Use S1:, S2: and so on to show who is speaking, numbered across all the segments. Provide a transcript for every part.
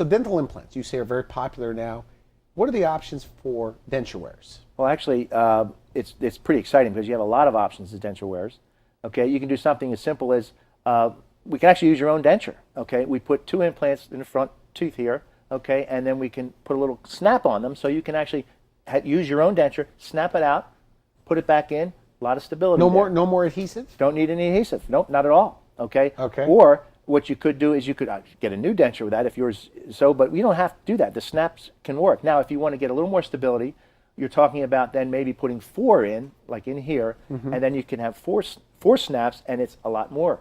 S1: So dental implants, you say, are very popular now. What are the options for denture wearers?
S2: Well, actually, it's pretty exciting because you have a lot of options as denture wearers. Okay, you can do something as simple as we can actually use your own denture. Okay, we put 2 implants in the front tooth here. Okay, and then we can put a little snap on them, so you can actually use your own denture, snap it out, put it back in. A lot of stability.
S1: No more adhesive?
S2: Don't need any adhesive. Nope, not at all. Okay.
S1: Okay.
S2: Or what you could do is you could get a new denture with that if yours so, but you don't have to do that. The snaps can work. Now, if you want to get a little more stability, you're talking about then maybe putting 4 in, like in here, and then you can have four snaps, and it's a lot more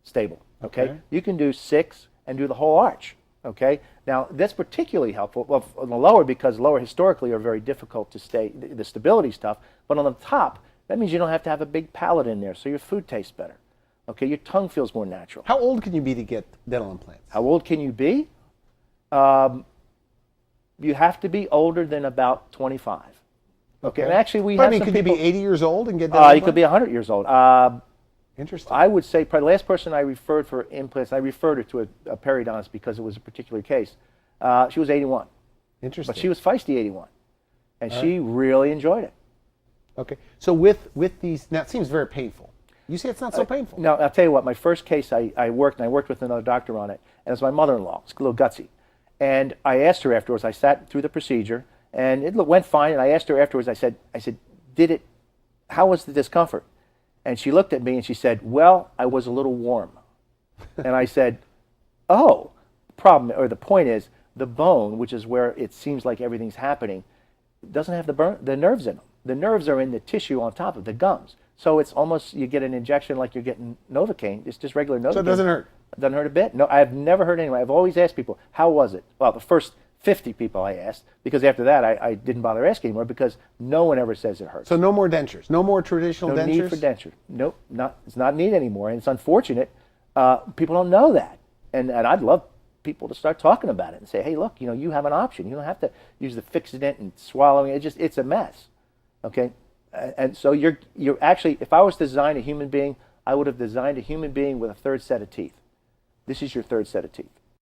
S2: stable. Okay. You can do 6 and do the whole arch. Okay. Now, that's particularly helpful. Well, on the lower, because lower historically are very difficult to stay, the stability stuff, but on the top, that means you don't have to have a big palate in there, so your food tastes better. Okay, your tongue feels more natural.
S1: How old can you be to get dental implants?
S2: How old can you be? You have to be older than about 25. Okay, and actually we have some
S1: could
S2: people,
S1: you be 80 years old and get dental implants?
S2: You could be 100 years old.
S1: Interesting.
S2: I would say probably the last person I referred for implants, I referred her to a periodontist because it was a particular case. She was 81.
S1: Interesting.
S2: But she was feisty 81, and she really enjoyed it.
S1: Okay, so with these, now it seems very painful. You say it's not so painful.
S2: No, I'll tell you what, my first case I worked with another doctor on it, and it was my mother-in-law. It's a little gutsy. And I asked her afterwards, I sat through the procedure, and it went fine, and I asked her afterwards, I said, how was the discomfort? And she looked at me and she said, well, I was a little warm. And I said, oh, the point is, the bone, which is where it seems like everything's happening, doesn't have the nerves in them. The nerves are in the tissue on top of the gums. So it's almost, you get an injection like you're getting Novocaine. It's just regular Novocaine.
S1: So it doesn't hurt?
S2: It doesn't hurt a bit. No, I've never heard anyone. I've always asked people, how was it? Well, the first 50 people I asked, because after that I didn't bother asking anymore because no one ever says it hurts.
S1: So no more dentures? No more traditional dentures?
S2: No need for denture. Nope, it's not needed anymore. And it's unfortunate. People don't know that. And I'd love people to start talking about it and say, hey, look, you have an option. You don't have to use the Fixodent and swallowing it. It's a mess. Okay? And so you're actually, if I was to design a human being, I would have designed a human being with a 3rd set of teeth. This is your 3rd set of teeth.